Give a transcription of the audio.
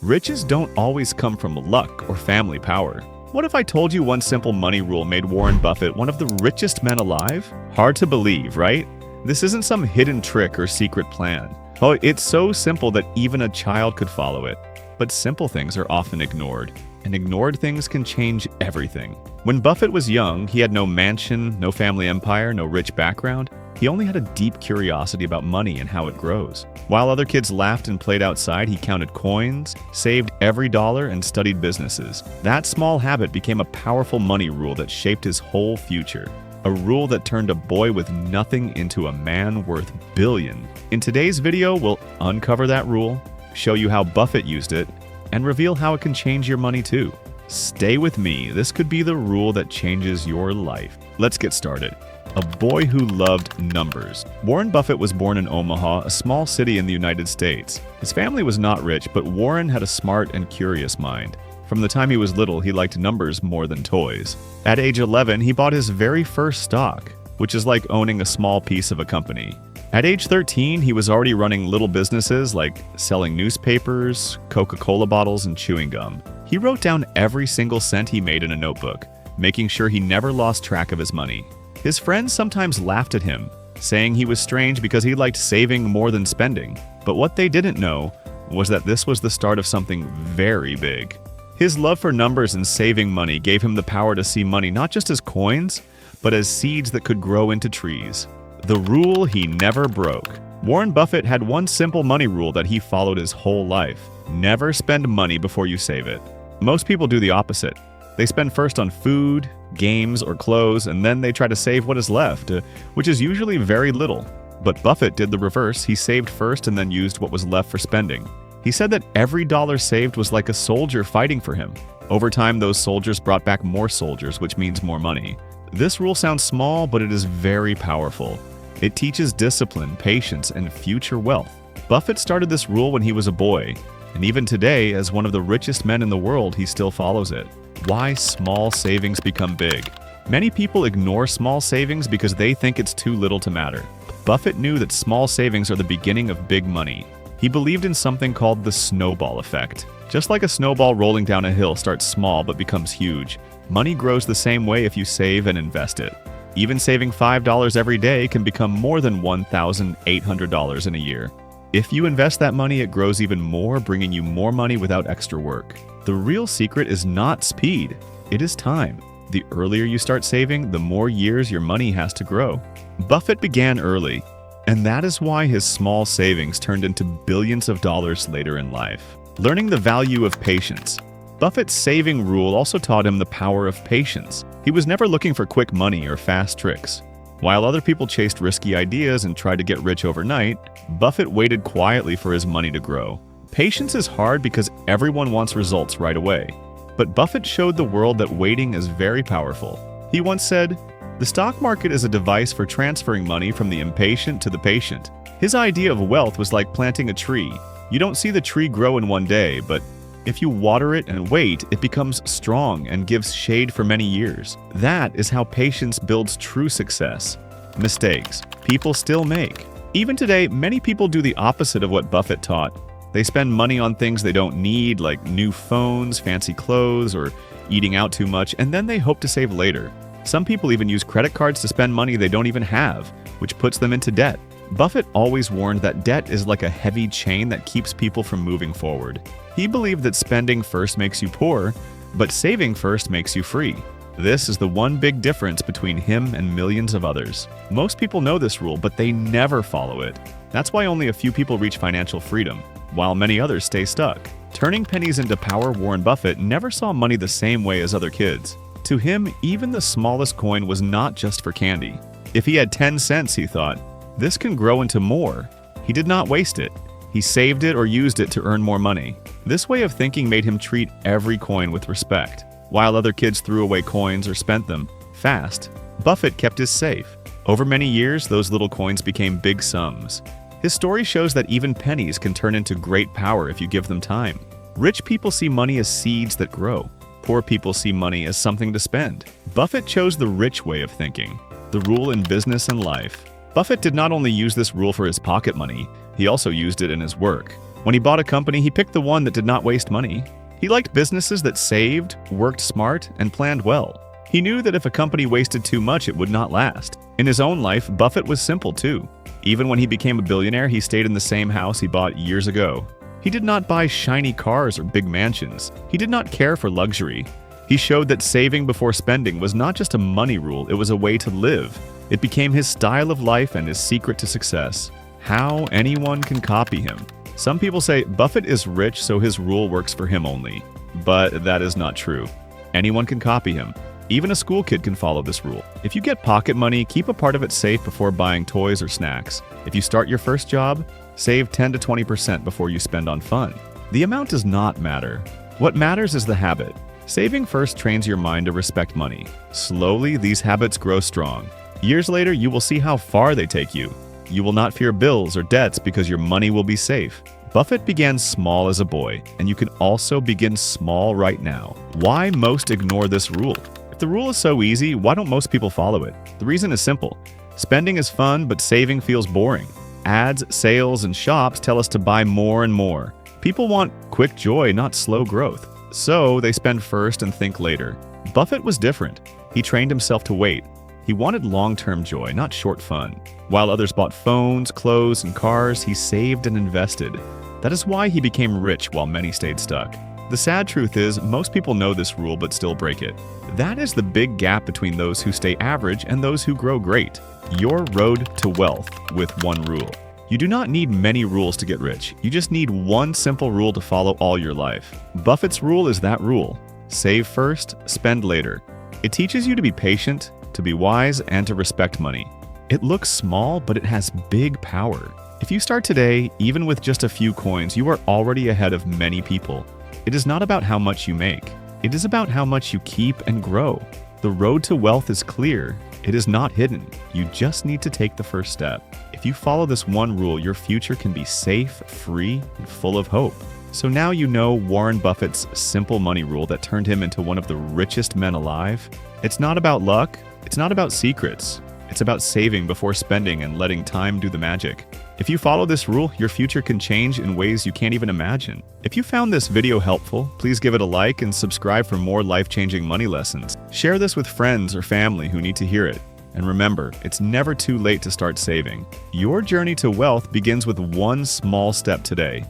Riches don't always come from luck or family power. What if I told you one simple money rule made Warren Buffett one of the richest men alive? Hard to believe, right? This isn't some hidden trick or secret plan. Oh, it's so simple that even a child could follow it. But simple things are often ignored, and ignored things can change everything. When Buffett was young, he had no mansion, no family empire, no rich background. He only had a deep curiosity about money and how it grows. While other kids laughed and played outside, he counted coins, saved every dollar, and studied businesses. That small habit became a powerful money rule that shaped his whole future. A rule that turned a boy with nothing into a man worth billions. In today's video, we'll uncover that rule, show you how Buffett used it, and reveal how it can change your money too. Stay with me, this could be the rule that changes your life. Let's get started. A boy who loved numbers. Warren Buffett was born in Omaha, a small city in the United States. His family was not rich, but Warren had a smart and curious mind. From the time he was little, he liked numbers more than toys. At age 11, he bought his very first stock, which is like owning a small piece of a company. At age 13, he was already running little businesses like selling newspapers, Coca-Cola bottles, and chewing gum. He wrote down every single cent he made in a notebook, making sure he never lost track of his money. His friends sometimes laughed at him, saying he was strange because he liked saving more than spending. But what they didn't know was that this was the start of something very big. His love for numbers and saving money gave him the power to see money not just as coins, but as seeds that could grow into trees. The rule he never broke. Warren Buffett had one simple money rule that he followed his whole life. Never spend money before you save it. Most people do the opposite. They spend first on food, games, or clothes, and then they try to save what is left, which is usually very little. But Buffett did the reverse. He saved first and then used what was left for spending. He said that every dollar saved was like a soldier fighting for him. Over time, those soldiers brought back more soldiers, which means more money. This rule sounds small, but it is very powerful. It teaches discipline, patience, and future wealth. Buffett started this rule when he was a boy, and even today, as one of the richest men in the world, he still follows it. Why small savings become big. Many people ignore small savings because they think it's too little to matter. Buffett knew that small savings are the beginning of big money. He believed in something called the snowball effect. Just like a snowball rolling down a hill starts small but becomes huge, money grows the same way if you save and invest it. Even saving $5 every day can become more than $1,800 in a year. If you invest that money, it grows even more, bringing you more money without extra work. The real secret is not speed, it is time. The earlier you start saving, the more years your money has to grow. Buffett began early, and that is why his small savings turned into billions of dollars later in life. Learning the value of patience. Buffett's saving rule also taught him the power of patience. He was never looking for quick money or fast tricks. While other people chased risky ideas and tried to get rich overnight, Buffett waited quietly for his money to grow. Patience is hard because everyone wants results right away. But Buffett showed the world that waiting is very powerful. He once said, "The stock market is a device for transferring money from the impatient to the patient." His idea of wealth was like planting a tree. You don't see the tree grow in one day, but if you water it and wait, it becomes strong and gives shade for many years. That is how patience builds true success. Mistakes people still make. Even today, many people do the opposite of what Buffett taught. They spend money on things they don't need, like new phones, fancy clothes, or eating out too much, and then they hope to save later. Some people even use credit cards to spend money they don't even have, which puts them into debt. Buffett always warned that debt is like a heavy chain that keeps people from moving forward. He believed that spending first makes you poor, but saving first makes you free. This is the one big difference between him and millions of others. Most people know this rule, but they never follow it. That's why only a few people reach financial freedom, while many others stay stuck. Turning pennies into power, Warren Buffett never saw money the same way as other kids. To him, even the smallest coin was not just for candy. If he had 10 cents, he thought, this can grow into more. He did not waste it. He saved it or used it to earn more money. This way of thinking made him treat every coin with respect. While other kids threw away coins or spent them fast, Buffett kept his safe. Over many years, those little coins became big sums. His story shows that even pennies can turn into great power if you give them time. Rich people see money as seeds that grow. Poor people see money as something to spend. Buffett chose the rich way of thinking, the rule in business and life. Buffett did not only use this rule for his pocket money, he also used it in his work. When he bought a company, he picked the one that did not waste money. He liked businesses that saved, worked smart, and planned well. He knew that if a company wasted too much, it would not last. In his own life, Buffett was simple too. Even when he became a billionaire, he stayed in the same house he bought years ago. He did not buy shiny cars or big mansions. He did not care for luxury. He showed that saving before spending was not just a money rule, it was a way to live. It became his style of life and his secret to success. How anyone can copy him. Some people say Buffett is rich, so his rule works for him only. But that is not true. Anyone can copy him. Even a school kid can follow this rule. If you get pocket money, keep a part of it safe before buying toys or snacks. If you start your first job, save 10 to 20% before you spend on fun. The amount does not matter. What matters is the habit. Saving first trains your mind to respect money. Slowly, these habits grow strong. Years later, you will see how far they take you. You will not fear bills or debts because your money will be safe. Buffett began small as a boy, and you can also begin small right now. Why most ignore this rule? If the rule is so easy, why don't most people follow it? The reason is simple. Spending is fun, but saving feels boring. Ads, sales, and shops tell us to buy more and more. People want quick joy, not slow growth. So they spend first and think later. Buffett was different. He trained himself to wait. He wanted long-term joy, not short fun. While others bought phones, clothes, and cars, he saved and invested. That is why he became rich while many stayed stuck. The sad truth is, most people know this rule but still break it. That is the big gap between those who stay average and those who grow great. Your road to wealth with one rule. You do not need many rules to get rich. You just need one simple rule to follow all your life. Buffett's rule is that rule. Save first, spend later. It teaches you to be patient, to be wise, and to respect money. It looks small, but it has big power. If you start today, even with just a few coins, you are already ahead of many people. It is not about how much you make. It is about how much you keep and grow. The road to wealth is clear. It is not hidden. You just need to take the first step. If you follow this one rule, your future can be safe, free, and full of hope. So now you know Warren Buffett's simple money rule that turned him into one of the richest men alive. It's not about luck. It's not about secrets. It's about saving before spending and letting time do the magic. If you follow this rule, your future can change in ways you can't even imagine. If you found this video helpful, please give it a like and subscribe for more life-changing money lessons. Share this with friends or family who need to hear it. And remember, it's never too late to start saving. Your journey to wealth begins with one small step today.